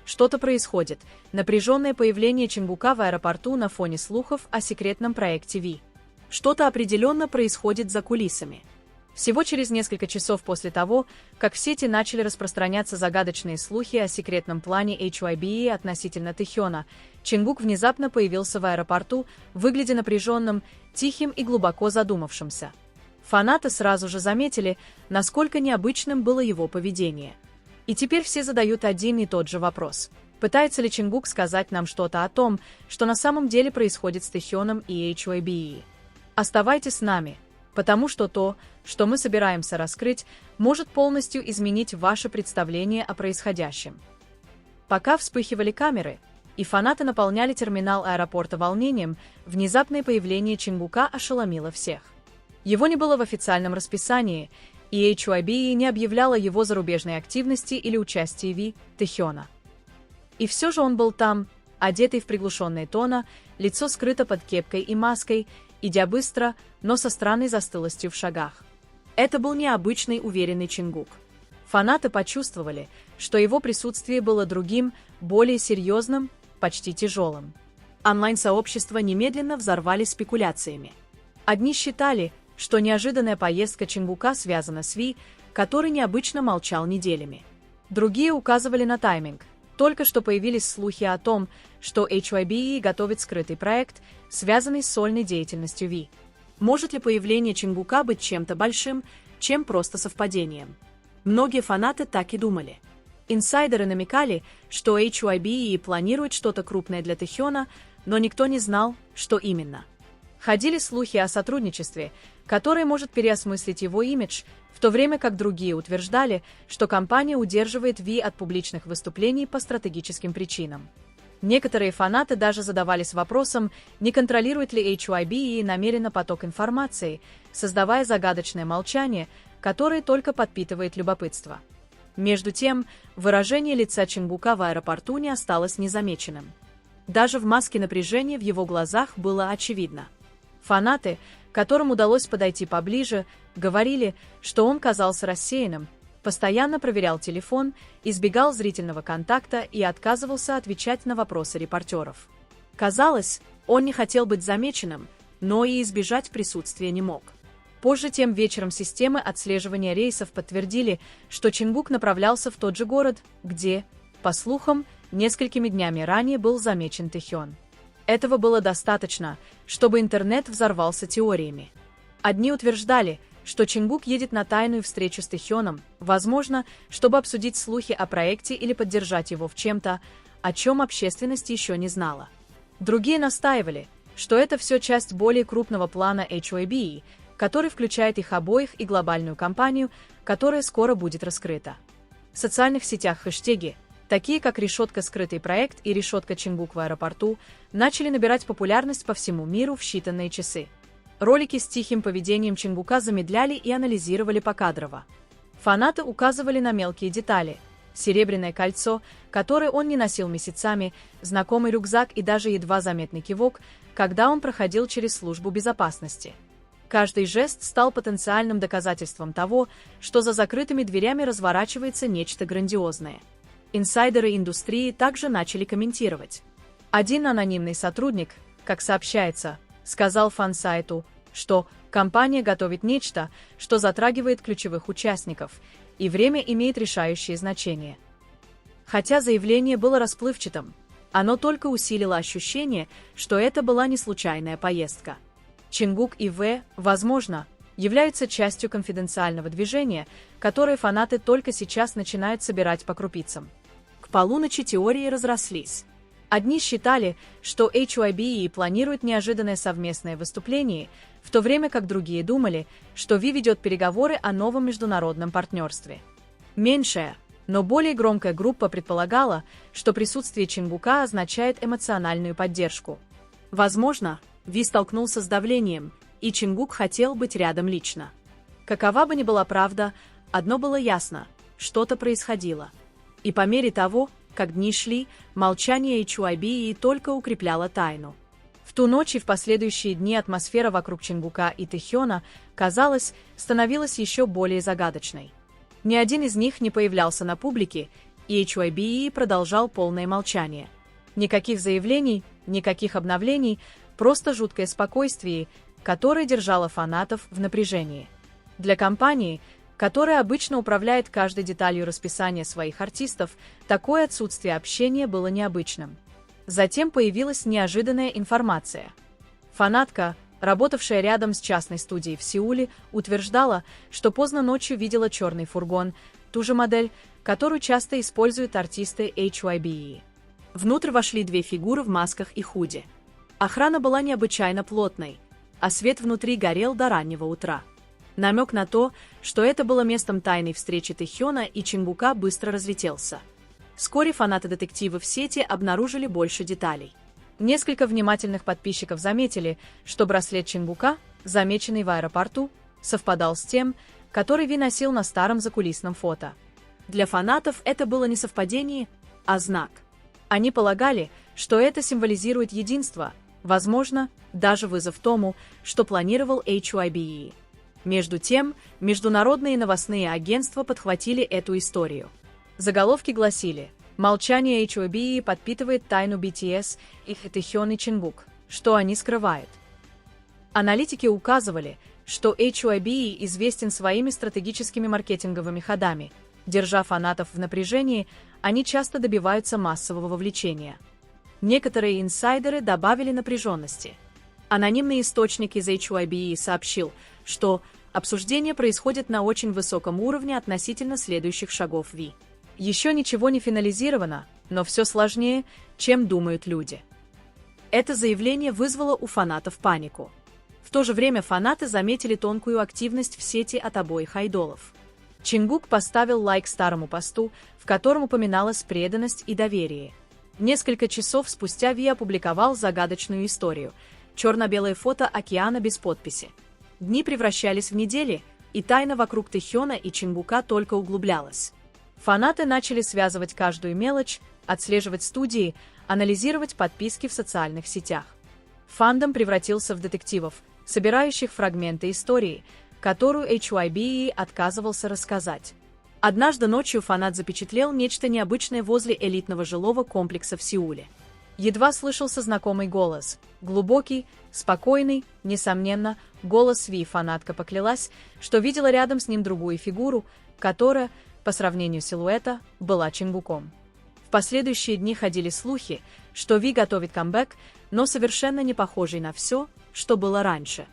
Что-то происходит. Напряженное появление Чингука в аэропорту на фоне слухов о секретном проекте Ви. Что-то определенно происходит за кулисами. Всего через несколько часов после того, как в сети начали распространяться загадочные слухи о секретном плане HYBE относительно Тэхёна, Чингук внезапно появился в аэропорту, выглядя напряженным, тихим и глубоко задумавшимся. Фанаты сразу же заметили, насколько необычным было его поведение. И теперь все задают один и тот же вопрос. Пытается ли Чингук сказать нам что-то о том, что на самом деле происходит с Тэхёном и HYBE? Оставайтесь с нами, потому что то, что мы собираемся раскрыть, может полностью изменить ваше представление о происходящем. Пока вспыхивали камеры, и фанаты наполняли терминал аэропорта волнением, внезапное появление Чингука ошеломило всех. Его не было в официальном расписании, и HYBE не объявляла его зарубежной активности или участии Ви Тэхёна. И все же он был там, одетый в приглушенные тона, лицо скрыто под кепкой и маской, идя быстро, но со странной застылостью в шагах. Это был необычный уверенный Чингук. Фанаты почувствовали, что его присутствие было другим, более серьезным, почти тяжелым. Онлайн-сообщество немедленно взорвались спекуляциями. Одни считали, что неожиданная поездка Чингука связана с Ви, который необычно молчал неделями. Другие указывали на тайминг. Только что появились слухи о том, что HYBE готовит скрытый проект, связанный с сольной деятельностью Ви. Может ли появление Чингука быть чем-то большим, чем просто совпадением? Многие фанаты так и думали. Инсайдеры намекали, что HYBE планирует что-то крупное для Тэхёна, но никто не знал, что именно. Ходили слухи о сотрудничестве, которое может переосмыслить его имидж, в то время как другие утверждали, что компания удерживает Ви от публичных выступлений по стратегическим причинам. Некоторые фанаты даже задавались вопросом, не контролирует ли HYBE намеренно поток информации, создавая загадочное молчание, которое только подпитывает любопытство. Между тем, выражение лица Чингука в аэропорту не осталось незамеченным. Даже в маске напряжения в его глазах было очевидно. Фанаты, которым удалось подойти поближе, говорили, что он казался рассеянным, постоянно проверял телефон, избегал зрительного контакта и отказывался отвечать на вопросы репортеров. Казалось, он не хотел быть замеченным, но и избежать присутствия не мог. Позже тем вечером системы отслеживания рейсов подтвердили, что Чингук направлялся в тот же город, где, по слухам, несколькими днями ранее был замечен Тэхён. Этого было достаточно, чтобы интернет взорвался теориями. Одни утверждали, что Чингук едет на тайную встречу с Тэхёном, возможно, чтобы обсудить слухи о проекте или поддержать его в чем-то, о чем общественность еще не знала. Другие настаивали, что это все часть более крупного плана HYBE, который включает их обоих и глобальную кампанию, которая скоро будет раскрыта. В социальных сетях хэштеги, такие как «Решетка скрытый проект» и «Решетка Чингук в аэропорту», начали набирать популярность по всему миру в считанные часы. Ролики с тихим поведением Чингука замедляли и анализировали покадрово. Фанаты указывали на мелкие детали: серебряное кольцо, которое он не носил месяцами, знакомый рюкзак и даже едва заметный кивок, когда он проходил через службу безопасности. Каждый жест стал потенциальным доказательством того, что за закрытыми дверями разворачивается нечто грандиозное. Инсайдеры индустрии также начали комментировать. Один анонимный сотрудник, как сообщается, сказал фан-сайту, что компания готовит нечто, что затрагивает ключевых участников, и время имеет решающее значение. Хотя заявление было расплывчатым, оно только усилило ощущение, что это была не случайная поездка. Чингук и В, возможно, являются частью конфиденциального движения, которое фанаты только сейчас начинают собирать по крупицам. К полуночи теории разрослись. Одни считали, что HYBE планирует неожиданное совместное выступление, в то время как другие думали, что Ви ведет переговоры о новом международном партнерстве. Меньшая, но более громкая группа предполагала, что присутствие Чингука означает эмоциональную поддержку. Возможно, Ви столкнулся с давлением, и Чингук хотел быть рядом лично. Какова бы ни была правда, одно было ясно – что-то происходило. И по мере того, как дни шли, молчание HYBE только укрепляло тайну. В ту ночь и в последующие дни атмосфера вокруг Чингука и Тэхёна, казалось, становилась еще более загадочной. Ни один из них не появлялся на публике, и HYBE продолжал полное молчание. Никаких заявлений, никаких обновлений, просто жуткое спокойствие, которое держало фанатов в напряжении. Для компании, которая обычно управляет каждой деталью расписания своих артистов, такое отсутствие общения было необычным. Затем появилась неожиданная информация. Фанатка, работавшая рядом с частной студией в Сеуле, утверждала, что поздно ночью видела черный фургон, ту же модель, которую часто используют артисты HYBE. Внутрь вошли две фигуры в масках и худи. Охрана была необычайно плотной, а свет внутри горел до раннего утра. Намек на то, что это было местом тайной встречи Тэхёна и Чингука, быстро разлетелся. Вскоре фанаты-детективы в сети обнаружили больше деталей. Несколько внимательных подписчиков заметили, что браслет Чингука, замеченный в аэропорту, совпадал с тем, который Ви носил на старом закулисном фото. Для фанатов это было не совпадение, а знак. Они полагали, что это символизирует единство, возможно, даже вызов тому, что планировал HYBE. Между тем, международные новостные агентства подхватили эту историю. Заголовки гласили: «Молчание HYBE подпитывает тайну BTS и Тэхён и Чингук. Что они скрывают?» Аналитики указывали, что HYBE известен своими стратегическими маркетинговыми ходами. Держа фанатов в напряжении, они часто добиваются массового вовлечения. Некоторые инсайдеры добавили напряженности. Анонимный источник из HYBE сообщил, что обсуждение происходит на очень высоком уровне относительно следующих шагов Ви. Еще ничего не финализировано, но все сложнее, чем думают люди. Это заявление вызвало у фанатов панику. В то же время фанаты заметили тонкую активность в сети от обоих айдолов. Чингук поставил лайк старому посту, в котором упоминалась преданность и доверие. Несколько часов спустя Ви опубликовал загадочную историю – черно-белое фото океана без подписи. Дни превращались в недели, и тайна вокруг Тэхёна и Чингука только углублялась. Фанаты начали связывать каждую мелочь, отслеживать студии, анализировать подписки в социальных сетях. Фандом превратился в детективов, собирающих фрагменты истории, которую HYBE отказывался рассказать. Однажды ночью фанат запечатлел нечто необычное возле элитного жилого комплекса в Сеуле. Едва слышался знакомый голос, глубокий, спокойный, несомненно, голос Ви. Фанатка поклялась, что видела рядом с ним другую фигуру, которая, по сравнению силуэта, была Чингуком. В последующие дни ходили слухи, что Ви готовит камбэк, но совершенно не похожий на все, что было раньше.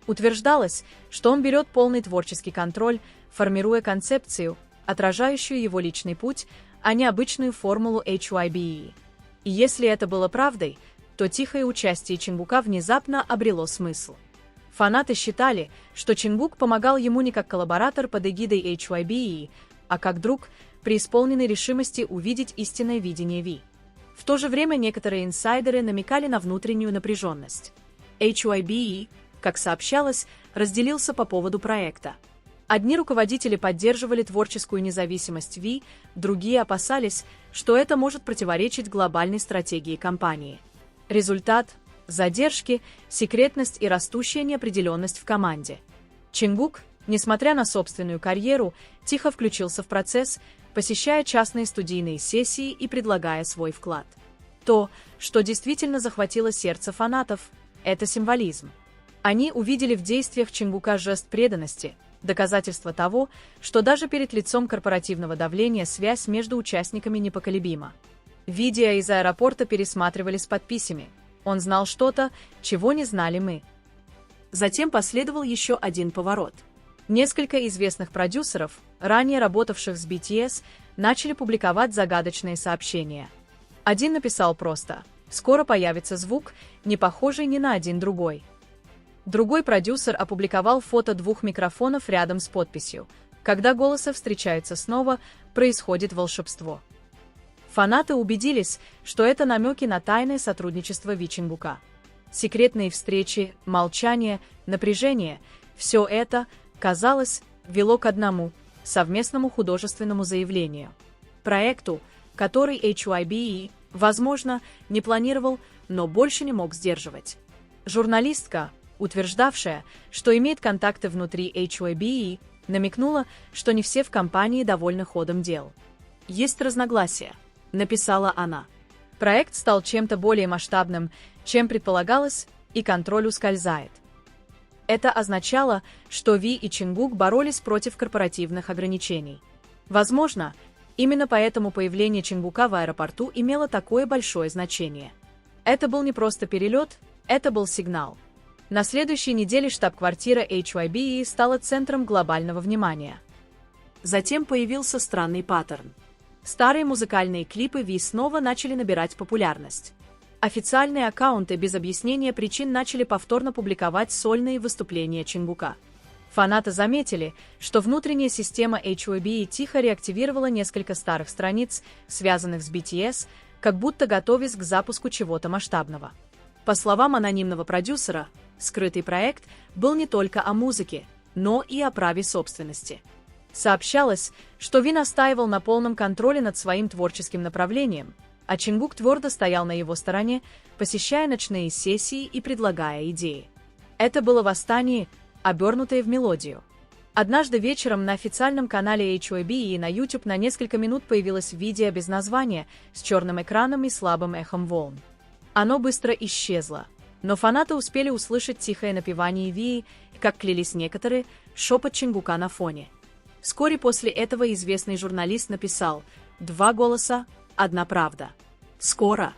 Утверждалось, что он берет полный творческий контроль, формируя концепцию, отражающую его личный путь, а не обычную формулу HYBE. И если это было правдой, то тихое участие Чингука внезапно обрело смысл. Фанаты считали, что Чингук помогал ему не как коллаборатор под эгидой HYBE, а как друг, преисполненный решимости увидеть истинное видение Ви. В то же время некоторые инсайдеры намекали на внутреннюю напряженность. HYBE, как сообщалось, разделился по поводу проекта. Одни руководители поддерживали творческую независимость Ви, другие опасались, что это может противоречить глобальной стратегии компании. Результат – задержки, секретность и растущая неопределенность в команде. Чингук, несмотря на собственную карьеру, тихо включился в процесс, посещая частные студийные сессии и предлагая свой вклад. То, что действительно захватило сердце фанатов – это символизм. Они увидели в действиях Чингука жест преданности, доказательство того, что даже перед лицом корпоративного давления связь между участниками непоколебима. Видео из аэропорта пересматривали с подписями. Он знал что-то, чего не знали мы. Затем последовал еще один поворот. Несколько известных продюсеров, ранее работавших с BTS, начали публиковать загадочные сообщения. Один написал просто: «Скоро появится звук, не похожий ни на один другой». Другой продюсер опубликовал фото двух микрофонов рядом с подписью: «Когда голосы встречаются снова, происходит волшебство». Фанаты убедились, что это намеки на тайное сотрудничество Ви Чингука. Секретные встречи, молчание, напряжение – все это, казалось, вело к одному – совместному художественному заявлению. Проекту, который HYBE, возможно, не планировал, но больше не мог сдерживать. Журналистка, утверждавшая, что имеет контакты внутри HYBE, намекнула, что не все в компании довольны ходом дел. «Есть разногласия», — написала она. Проект стал чем-то более масштабным, чем предполагалось, и контроль ускользает. Это означало, что Ви и Чингук боролись против корпоративных ограничений. Возможно, именно поэтому появление Чингука в аэропорту имело такое большое значение. Это был не просто перелет, это был сигнал. На следующей неделе штаб-квартира HYBE стала центром глобального внимания. Затем появился странный паттерн. Старые музыкальные клипы Ви снова начали набирать популярность. Официальные аккаунты без объяснения причин начали повторно публиковать сольные выступления Чингука. Фанаты заметили, что внутренняя система HYBE тихо реактивировала несколько старых страниц, связанных с BTS, как будто готовясь к запуску чего-то масштабного. По словам анонимного продюсера, скрытый проект был не только о музыке, но и о праве собственности. Сообщалось, что Ви настаивал на полном контроле над своим творческим направлением, а Чингук твердо стоял на его стороне, посещая ночные сессии и предлагая идеи. Это было восстание, обернутое в мелодию. Однажды вечером на официальном канале HYBE и на YouTube на несколько минут появилось видео без названия, с черным экраном и слабым эхом волн. Оно быстро исчезло, но фанаты успели услышать тихое напевание Ви, и, как клялись некоторые, шепот Чингука на фоне. Вскоре после этого известный журналист написал: «Два голоса, одна правда». Скоро